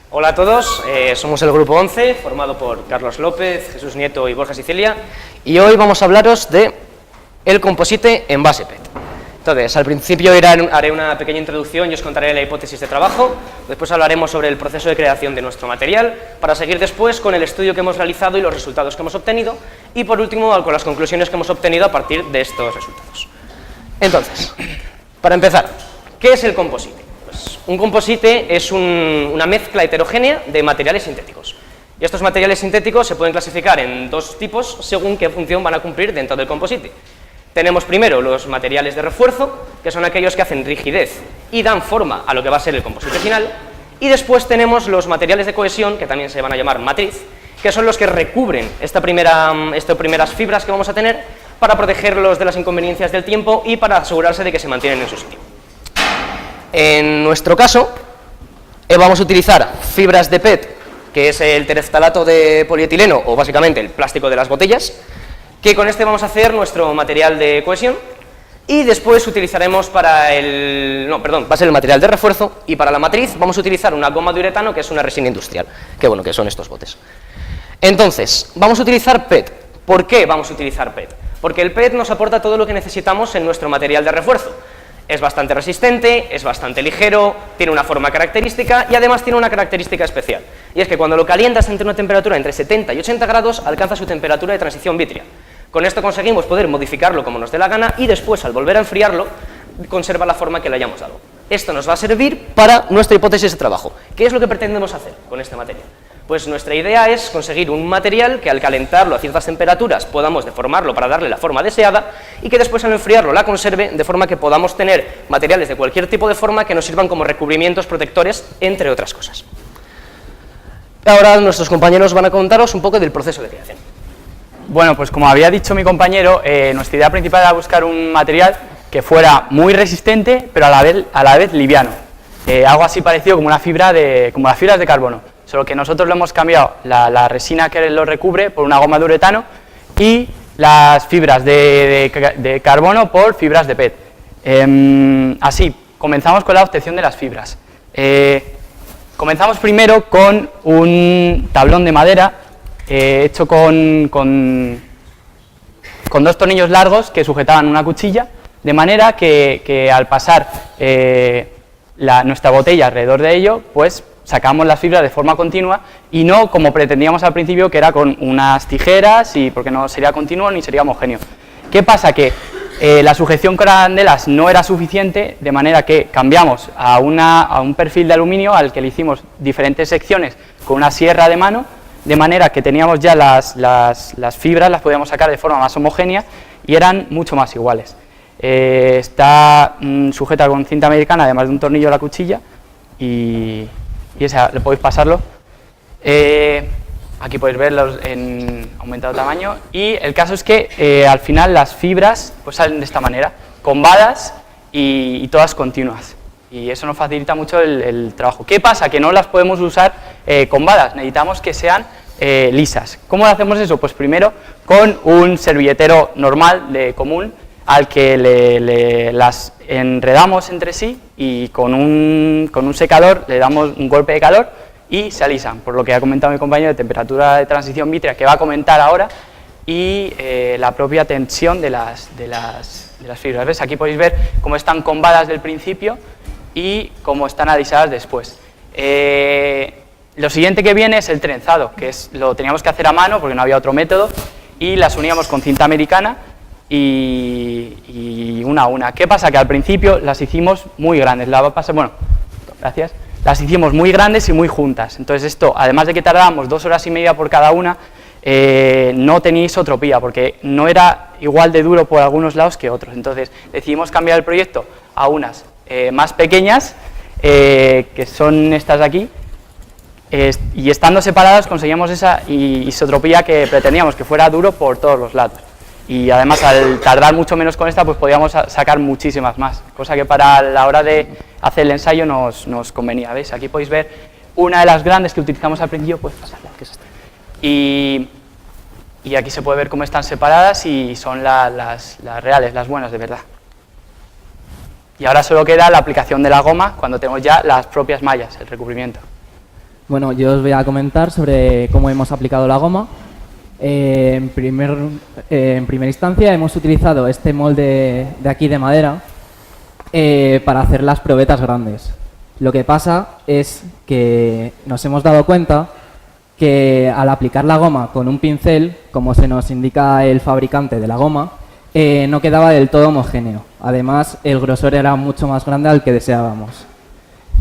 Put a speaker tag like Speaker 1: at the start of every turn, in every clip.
Speaker 1: Hola a todos, somos el grupo 11, formado por Carlos López, Jesús Nieto y Borja Sicilia, y hoy vamos a hablaros de el composite en base PET. Entonces, al principio haré una pequeña introducción y os contaré la hipótesis de trabajo, después hablaremos sobre el proceso de creación de nuestro material, para seguir después con el estudio que hemos realizado y los resultados que hemos obtenido, y por último con las conclusiones que hemos obtenido a partir de estos resultados. Entonces, para empezar, ¿qué es el composite? Pues un composite es una mezcla heterogénea de materiales sintéticos. Y estos materiales sintéticos se pueden clasificar en dos tipos según qué función van a cumplir dentro del composite. Tenemos primero los materiales de refuerzo, que son aquellos que hacen rigidez y dan forma a lo que va a ser el composite final, y después tenemos los materiales de cohesión, que también se van a llamar matriz, que son los que recubren estas primeras fibras que vamos a tener para protegerlos de las inconveniencias del tiempo y para asegurarse de que se mantienen en su sitio. En nuestro caso, vamos a utilizar fibras de PET, que es el tereftalato de polietileno, o básicamente el plástico de las botellas, que con este vamos a hacer nuestro material de cohesión, y después utilizaremos va a ser el material de refuerzo, y para la matriz vamos a utilizar una goma de uretano, que es una resina industrial, que son estos botes. Entonces, vamos a utilizar PET. ¿Por qué vamos a utilizar PET? Porque el PET nos aporta todo lo que necesitamos en nuestro material de refuerzo. Es bastante resistente, es bastante ligero, tiene una forma característica y además tiene una característica especial. Y es que cuando lo calientas entre una temperatura entre 70 y 80 grados, alcanza su temperatura de transición vítrea. Con esto conseguimos poder modificarlo como nos dé la gana y después, al volver a enfriarlo, conserva la forma que le hayamos dado. Esto nos va a servir para nuestra hipótesis de trabajo. ¿Qué es lo que pretendemos hacer con este material? Pues nuestra idea es conseguir un material que al calentarlo a ciertas temperaturas podamos deformarlo para darle la forma deseada y que después al enfriarlo la conserve de forma que podamos tener materiales de cualquier tipo de forma que nos sirvan como recubrimientos protectores, entre otras cosas. Ahora nuestros compañeros van a contaros un poco del proceso de creación.
Speaker 2: Bueno, pues como había dicho mi compañero, nuestra idea principal era buscar un material que fuera muy resistente, pero a la vez liviano. Algo así parecido como las fibras de carbono. Solo que nosotros lo hemos cambiado la resina que lo recubre por una goma de uretano y las fibras de carbono por fibras de PET. Así, comenzamos con la obtención de las fibras. Comenzamos primero con un tablón de madera hecho con dos tornillos largos que sujetaban una cuchilla, de manera que al pasar nuestra botella alrededor de ello, pues sacamos las fibras de forma continua y no como pretendíamos al principio, que era con unas tijeras, porque no sería continuo ni sería homogéneo. ¿Qué pasa? Que la sujeción con arandelas no era suficiente, de manera que cambiamos a un perfil de aluminio al que le hicimos diferentes secciones con una sierra de mano, de manera que teníamos ya las fibras, las podíamos sacar de forma más homogénea y eran mucho más iguales. Está sujeta con cinta americana, además de un tornillo a la cuchilla, y esa, le podéis pasarlo. Aquí podéis verlos en aumentado tamaño, y el caso es que al final las fibras pues salen de esta manera, combadas y todas continuas, y eso nos facilita mucho el trabajo. ¿Qué pasa? Que no las podemos usar combadas, necesitamos que sean lisas. ¿Cómo hacemos eso? Pues primero con un servilletero normal, común, al que las enredamos entre sí y con un secador le damos un golpe de calor y se alisan, por lo que ha comentado mi compañero de temperatura de transición vítrea, que va a comentar ahora, y la propia tensión de las fibras. ¿Ves? Aquí podéis ver cómo están combadas del principio y cómo están alisadas después. Lo siguiente que viene es el trenzado, que lo teníamos que hacer a mano porque no había otro método, y las uníamos con cinta americana y una a una. ¿Qué pasa? Que al principio las hicimos muy grandes, gracias. Las hicimos muy grandes y muy juntas, entonces esto, además de que tardábamos 2 horas y media por cada una, no tenía isotropía, porque no era igual de duro por algunos lados que otros. Entonces decidimos cambiar el proyecto a unas más pequeñas, que son estas de aquí, y estando separadas conseguíamos esa isotropía que pretendíamos, que fuera duro por todos los lados. Y además, al tardar mucho menos con esta, pues podíamos sacar muchísimas más, cosa que para la hora de hacer el ensayo nos convenía. ¿Veis? Aquí podéis ver una de las grandes que utilizamos al principio, pues pasarla, que es esta. Y aquí se puede ver cómo están separadas y son las reales, las buenas de verdad. Y ahora solo queda la aplicación de la goma cuando tenemos ya las propias mallas, el recubrimiento.
Speaker 3: Bueno, yo os voy a comentar sobre cómo hemos aplicado la goma. En primera instancia hemos utilizado este molde de aquí de madera para hacer las probetas grandes. Lo que pasa es que nos hemos dado cuenta que al aplicar la goma con un pincel, como se nos indica el fabricante de la goma, no quedaba del todo homogéneo. Además, el grosor era mucho más grande al que deseábamos.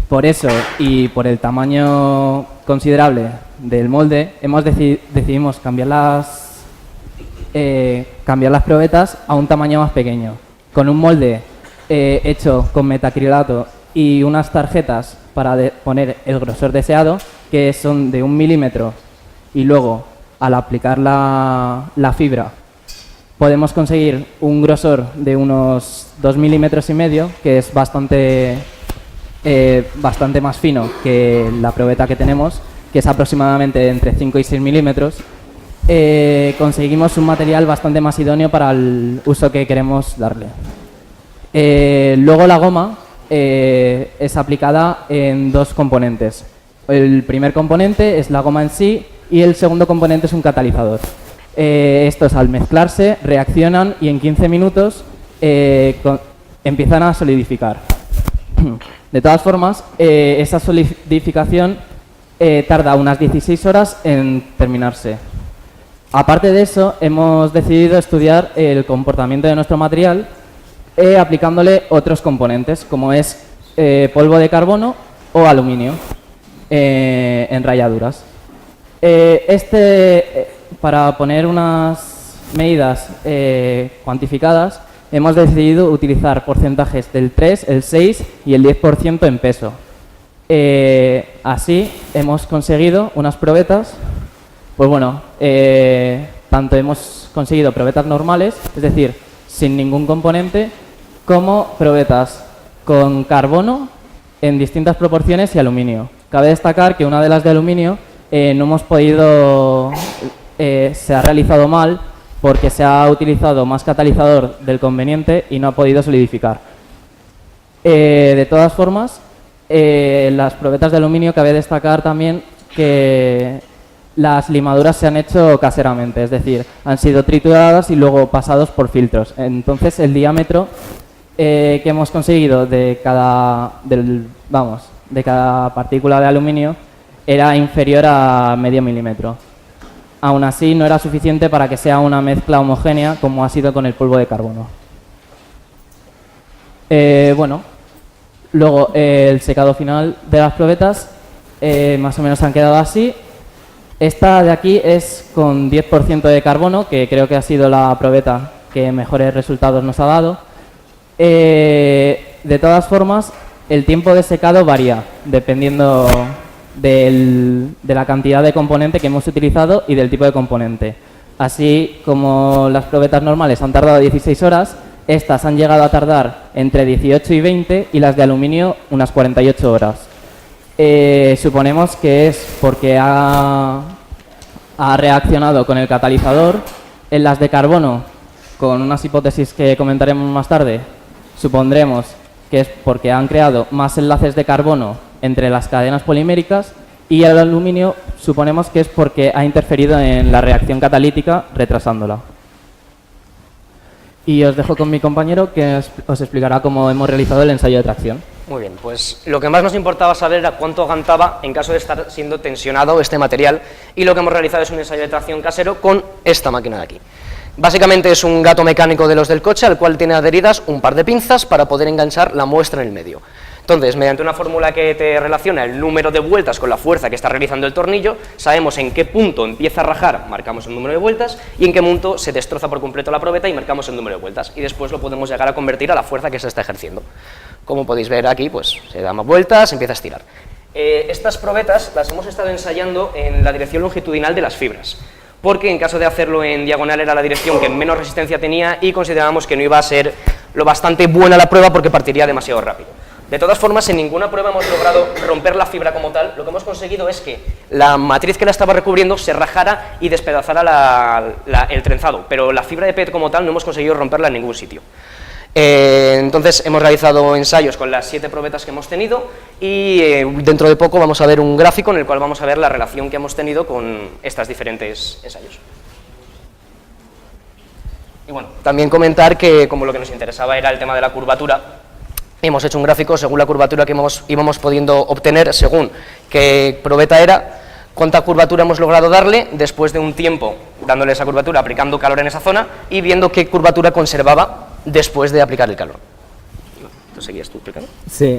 Speaker 3: Por eso, y por el tamaño considerable del molde, decidimos cambiar las probetas a un tamaño más pequeño. Con un molde hecho con metacrilato y unas tarjetas para poner el grosor deseado, que son de 1 milímetro, y luego, al aplicar la fibra, podemos conseguir un grosor de unos 2,5 milímetros, que es bastante más fino que la probeta que tenemos, que es aproximadamente entre 5 y 6 milímetros. Conseguimos un material bastante más idóneo para el uso que queremos darle. Luego la goma es aplicada en dos componentes. El primer componente es la goma en sí y el segundo componente es un catalizador. Estos, al mezclarse, reaccionan y en 15 minutos empiezan a solidificar. De todas formas, esa solidificación tarda unas 16 horas en terminarse. Aparte de eso, hemos decidido estudiar el comportamiento de nuestro material aplicándole otros componentes, como es polvo de carbono o aluminio en rayaduras. Para poner unas medidas cuantificadas, hemos decidido utilizar porcentajes del 3, el 6 y el 10% en peso. Así hemos conseguido unas probetas, pues bueno, tanto hemos conseguido probetas normales, es decir, sin ningún componente, como probetas con carbono en distintas proporciones y aluminio. Cabe destacar que una de las de aluminio no hemos podido, se ha realizado mal porque se ha utilizado más catalizador del conveniente y no ha podido solidificar. De todas formas, las probetas de aluminio cabe destacar también que las limaduras se han hecho caseramente, es decir, han sido trituradas y luego pasados por filtros. Entonces, el diámetro que hemos conseguido de cada partícula de aluminio era inferior a medio milímetro. Aún así, no era suficiente para que sea una mezcla homogénea como ha sido con el polvo de carbono. Luego el secado final de las probetas más o menos han quedado así. Esta de aquí es con 10% de carbono, que creo que ha sido la probeta que mejores resultados nos ha dado. De todas formas, el tiempo de secado varía dependiendo de la cantidad de componente que hemos utilizado y del tipo de componente. Así como las probetas normales han tardado 16 horas, estas han llegado a tardar entre 18 y 20 y las de aluminio unas 48 horas. Suponemos que es porque ha reaccionado con el catalizador. En las de carbono, con unas hipótesis que comentaremos más tarde, supondremos que es porque han creado más enlaces de carbono entre las cadenas poliméricas, y el aluminio suponemos que es porque ha interferido en la reacción catalítica retrasándola. Y os dejo con mi compañero que os explicará cómo hemos realizado el ensayo de tracción.
Speaker 1: Muy bien, pues lo que más nos importaba saber era cuánto aguantaba en caso de estar siendo tensionado este material, y lo que hemos realizado es un ensayo de tracción casero con esta máquina de aquí. Básicamente es un gato mecánico de los del coche al cual tiene adheridas un par de pinzas para poder enganchar la muestra en el medio. Entonces, mediante una fórmula que te relaciona el número de vueltas con la fuerza que está realizando el tornillo, sabemos en qué punto empieza a rajar, marcamos el número de vueltas, y en qué punto se destroza por completo la probeta y marcamos el número de vueltas, y después lo podemos llegar a convertir a la fuerza que se está ejerciendo. Como podéis ver aquí, pues se da más vueltas, se empieza a estirar. Estas probetas las hemos estado ensayando en la dirección longitudinal de las fibras, porque en caso de hacerlo en diagonal era la dirección que menos resistencia tenía y considerábamos que no iba a ser lo bastante buena la prueba porque partiría demasiado rápido. De todas formas, en ninguna prueba hemos logrado romper la fibra como tal. Lo que hemos conseguido es que la matriz que la estaba recubriendo se rajara y despedazara el trenzado, pero la fibra de PET como tal no hemos conseguido romperla en ningún sitio. Entonces hemos realizado ensayos con las 7 probetas que hemos tenido y dentro de poco vamos a ver un gráfico en el cual vamos a ver la relación que hemos tenido con estos diferentes ensayos. Y bueno, también comentar que como lo que nos interesaba era el tema de la curvatura, hemos hecho un gráfico según la curvatura que íbamos pudiendo obtener, según qué probeta era, cuánta curvatura hemos logrado darle después de un tiempo dándole esa curvatura, aplicando calor en esa zona y viendo qué curvatura conservaba después de aplicar el calor. ¿Tú seguías tú explicando?
Speaker 3: Sí.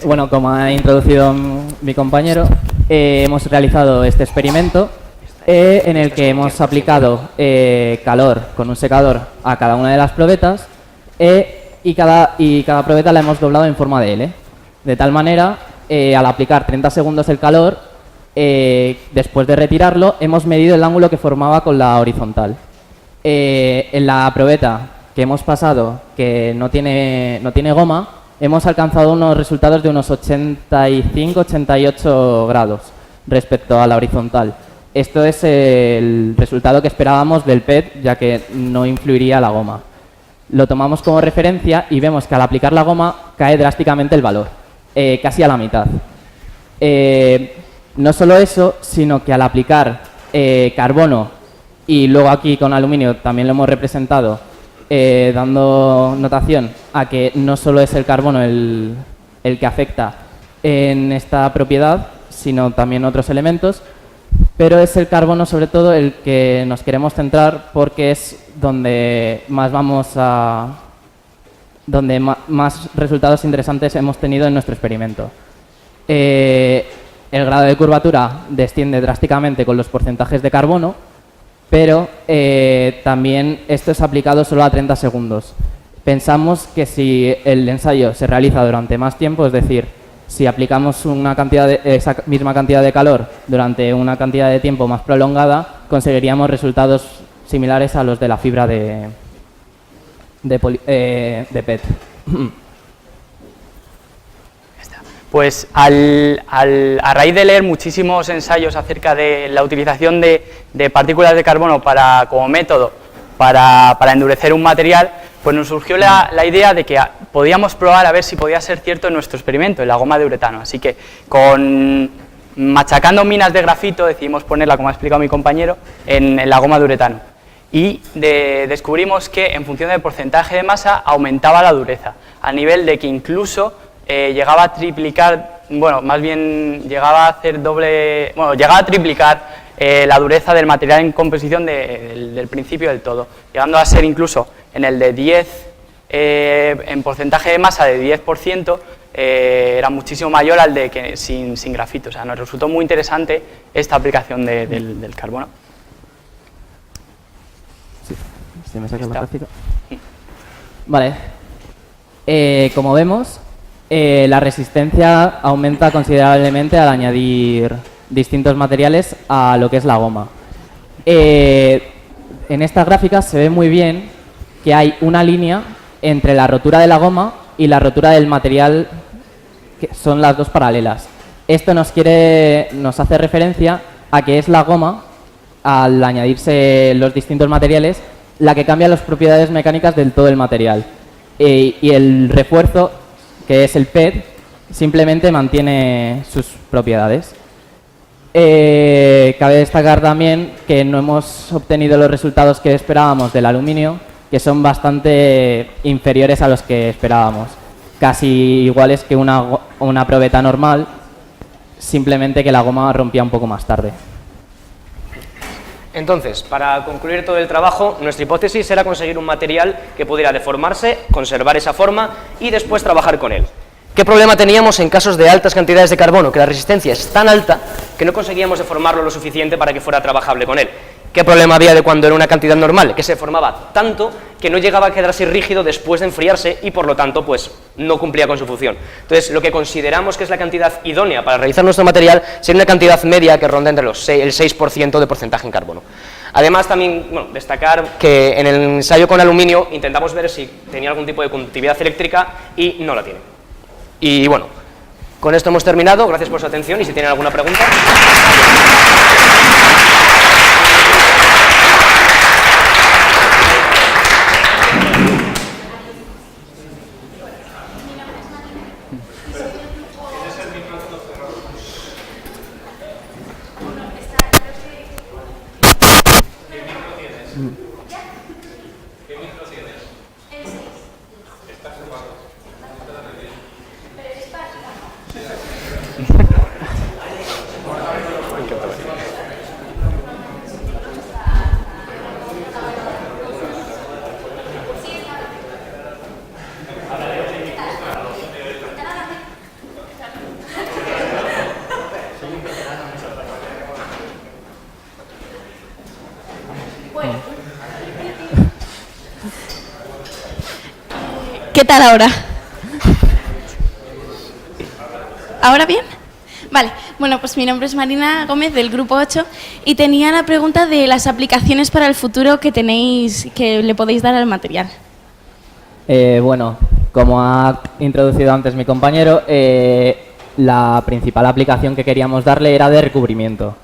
Speaker 3: Bueno, como ha introducido mi compañero, hemos realizado este experimento en el que hemos aplicado calor con un secador a cada una de las probetas y cada probeta la hemos doblado en forma de L. De tal manera, al aplicar 30 segundos el calor, después de retirarlo, hemos medido el ángulo que formaba con la horizontal. En la probeta que hemos pasado, que no tiene goma, hemos alcanzado unos resultados de unos 85-88 grados respecto a la horizontal. Esto es el resultado que esperábamos del PET, ya que no influiría la goma. Lo tomamos como referencia y vemos que al aplicar la goma cae drásticamente el valor, casi a la mitad. No solo eso, sino que al aplicar carbono y luego aquí con aluminio también lo hemos representado dando notación a que no solo es el carbono el que afecta en esta propiedad, sino también otros elementos, pero es el carbono sobre todo el que nos queremos centrar porque es donde más más resultados interesantes hemos tenido en nuestro experimento. El grado de curvatura desciende drásticamente con los porcentajes de carbono, pero también esto es aplicado solo a 30 segundos. Pensamos que si el ensayo se realiza durante más tiempo, es decir, si aplicamos esa misma cantidad de calor durante una cantidad de tiempo más prolongada, conseguiríamos resultados similares a los de la fibra de PET.
Speaker 2: Pues a raíz de leer muchísimos ensayos acerca de la utilización de partículas de carbono como método para endurecer un material, pues nos surgió la idea de que podíamos probar a ver si podía ser cierto en nuestro experimento, en la goma de uretano. Así que machacando minas de grafito decidimos ponerla, como ha explicado mi compañero, en la goma de uretano. Y descubrimos que en función del porcentaje de masa aumentaba la dureza, a nivel de que incluso llegaba a triplicar, bueno, más bien llegaba a hacer llegaba a triplicar la dureza del material en composición del principio del todo, llegando a ser incluso en el de 10, en porcentaje de masa de 10%, era muchísimo mayor al de que sin grafito. O sea, nos resultó muy interesante esta aplicación del carbono.
Speaker 3: Sí, se me saca la gráfica. Vale. Como vemos, la resistencia aumenta considerablemente al añadir distintos materiales a lo que es la goma. En esta gráfica se ve muy bien que hay una línea entre la rotura de la goma y la rotura del material, que son las dos paralelas. Esto nos hace referencia a que es la goma, al añadirse los distintos materiales, la que cambia las propiedades mecánicas del todo el material. Y el refuerzo, que es el PET, simplemente mantiene sus propiedades. Cabe destacar también que no hemos obtenido los resultados que esperábamos del aluminio, que son bastante inferiores a los que esperábamos, casi iguales que una probeta normal, simplemente que la goma rompía un poco más tarde.
Speaker 1: Entonces, para concluir todo el trabajo, nuestra hipótesis era conseguir un material que pudiera deformarse, conservar esa forma y después trabajar con él. ¿Qué problema teníamos en casos de altas cantidades de carbono? Que la resistencia es tan alta que no conseguíamos deformarlo lo suficiente para que fuera trabajable con él. ¿Qué problema había de cuando era una cantidad normal? Que se formaba tanto que no llegaba a quedarse rígido después de enfriarse y por lo tanto pues no cumplía con su función. Entonces lo que consideramos que es la cantidad idónea para realizar nuestro material sería una cantidad media que ronda entre el 6% de porcentaje en carbono. Además también destacar que en el ensayo con aluminio intentamos ver si tenía algún tipo de conductividad eléctrica y no la tiene. Y bueno, con esto hemos terminado, gracias por su atención y si tienen alguna pregunta.
Speaker 4: ¿Qué tal ahora? ¿Ahora bien? Vale, bueno, pues mi nombre es Marina Gómez del Grupo 8 y tenía la pregunta de las aplicaciones para el futuro que tenéis, que le podéis dar al material.
Speaker 3: Bueno, como ha introducido antes mi compañero, la principal aplicación que queríamos darle era de recubrimiento.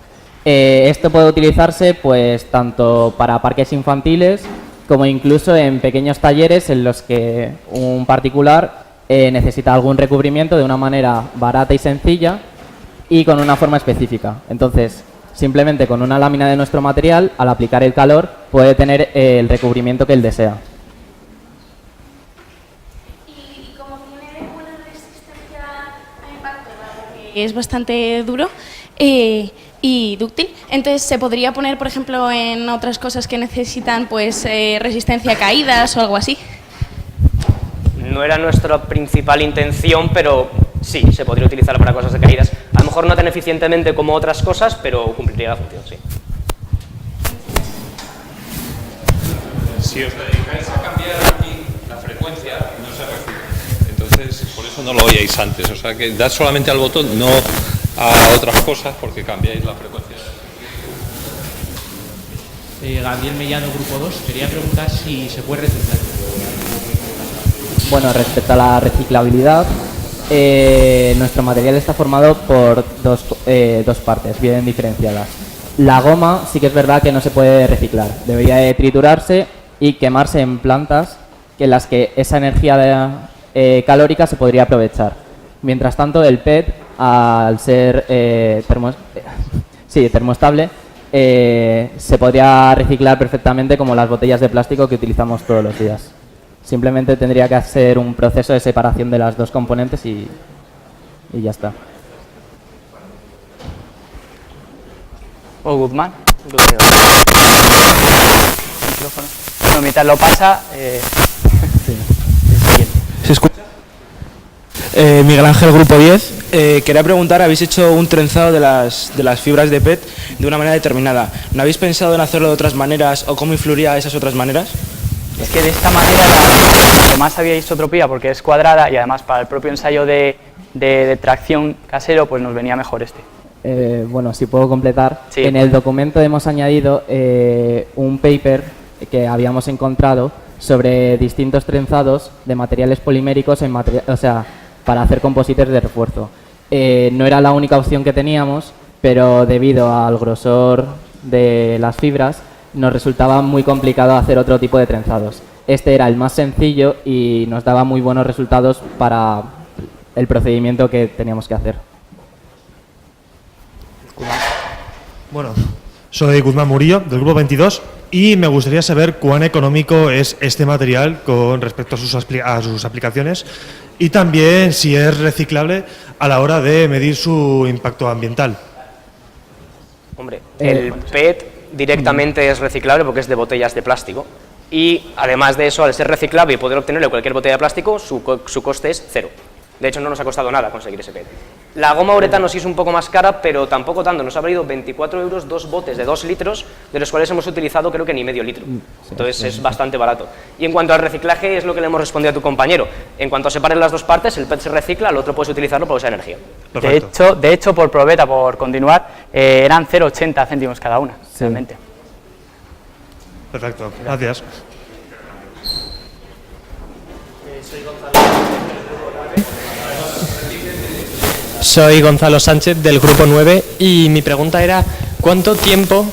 Speaker 3: Esto puede utilizarse pues tanto para parques infantiles como incluso en pequeños talleres en los que un particular necesita algún recubrimiento de una manera barata y sencilla y con una forma específica. Entonces, simplemente con una lámina de nuestro material, al aplicar el calor, puede tener el recubrimiento que él desea.
Speaker 4: Y como tiene buena resistencia a impacto, que es bastante duro y dúctil, entonces se podría poner, por ejemplo, en otras cosas que necesitan pues resistencia a caídas o algo así.
Speaker 1: No era nuestra principal intención, pero sí, se podría utilizar para cosas de caídas. A lo mejor no tan eficientemente como otras cosas, pero cumpliría la función, sí.
Speaker 5: Si os dedicáis a cambiar aquí la frecuencia, no se recibe. Entonces, por eso no lo oíais antes. O sea, que dad solamente al botón, no a otras cosas, porque cambiáis la frecuencia.
Speaker 6: Gabriel Mellano, Grupo 2. Quería preguntar si se puede reciclar.
Speaker 3: Bueno, respecto a la reciclabilidad, nuestro material está formado por dos partes bien diferenciadas. La goma sí que es verdad que no se puede reciclar, debería de triturarse y quemarse en plantas en las que esa energía calórica se podría aprovechar. Mientras tanto, el PET, al ser termoestable, se podría reciclar perfectamente como las botellas de plástico que utilizamos todos los días. Simplemente tendría que hacer un proceso de separación de las dos componentes y ya está.
Speaker 2: ¿O Guzmán? Micrófono. Bueno, mientras lo pasa...
Speaker 7: ¿Se escucha? Miguel Ángel, Grupo 10. Quería preguntar, habéis hecho un trenzado de las fibras de PET de una manera determinada. ¿No habéis pensado en hacerlo de otras maneras o cómo influiría esas otras maneras?
Speaker 2: Es que de esta manera la que más había isotropía, porque es cuadrada y además para el propio ensayo de tracción casero, pues nos venía mejor este.
Speaker 3: Bueno, si puedo completar.
Speaker 2: Sí.
Speaker 3: En el documento hemos añadido un paper que habíamos encontrado sobre distintos trenzados de materiales poliméricos para hacer composites de refuerzo. No era la única opción que teníamos, pero debido al grosor de las fibras nos resultaba muy complicado hacer otro tipo de trenzados. Este era el más sencillo y nos daba muy buenos resultados para el procedimiento que teníamos que hacer.
Speaker 8: Bueno, soy Guzmán Murillo, del Grupo 22, y me gustaría saber cuán económico es este material con respecto a sus aplicaciones y también si es reciclable a la hora de medir su impacto ambiental.
Speaker 1: Hombre, el PET directamente es reciclable porque es de botellas de plástico y además de eso, al ser reciclable y poder obtenerlo de cualquier botella de plástico, su coste es cero. De hecho, no nos ha costado nada conseguir ese PET. La goma uretano sí es un poco más cara, pero tampoco tanto. Nos ha valido 24 euros 2 botes de 2 litros, de los cuales hemos utilizado creo que ni medio litro. Entonces es bastante barato. Y en cuanto al reciclaje, es lo que le hemos respondido a tu compañero. En cuanto separen las dos partes, el PET se recicla, el otro puedes utilizarlo para usar energía.
Speaker 2: De hecho, por probeta, por continuar, eran 0,80 céntimos cada una, realmente.
Speaker 8: Perfecto, gracias.
Speaker 9: Soy Gonzalo Sánchez del Grupo 9 y mi pregunta era ¿cuánto tiempo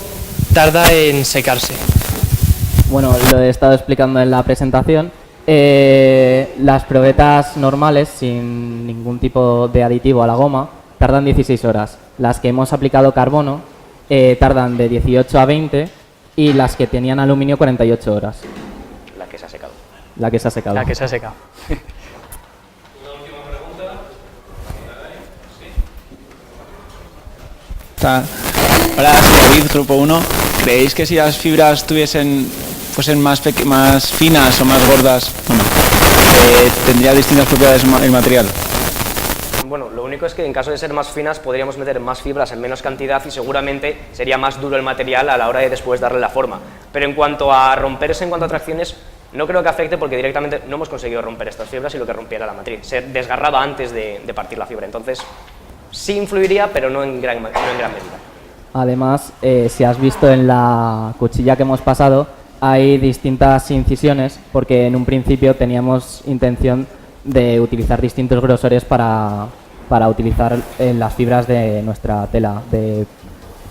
Speaker 9: tarda en secarse?
Speaker 3: Bueno, lo he estado explicando en la presentación. Las probetas normales, sin ningún tipo de aditivo a la goma, tardan 16 horas. Las que hemos aplicado carbono tardan de 18 a 20 y las que tenían aluminio 48 horas.
Speaker 1: La que se ha secado.
Speaker 3: La que se ha secado.
Speaker 2: La que se ha secado.
Speaker 10: Hola, soy David, Grupo 1. ¿Creéis que si las fibras fuesen más finas o más gordas, tendría distintas propiedades el material?
Speaker 1: Bueno, lo único es que en caso de ser más finas podríamos meter más fibras en menos cantidad y seguramente sería más duro el material a la hora de después darle la forma. Pero en cuanto a romperse, en cuanto a tracciones, No creo que afecte porque directamente no hemos conseguido romper estas fibras y lo que rompiera la matriz. Se desgarraba antes de partir la fibra, entonces sí influiría, pero no en gran medida.
Speaker 3: Además, si has visto en la cuchilla que hemos pasado, hay distintas incisiones porque en un principio teníamos intención de utilizar distintos grosores para utilizar en las fibras de nuestra tela de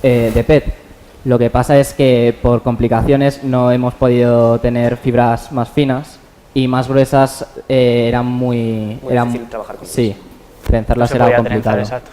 Speaker 3: PET. Lo que pasa es que por complicaciones no hemos podido tener fibras más finas y más gruesas eran muy
Speaker 1: difícil trabajar con
Speaker 3: sí, trenzarlas
Speaker 2: Se
Speaker 3: era
Speaker 2: podía
Speaker 3: complicado.
Speaker 2: trenzar, exacto.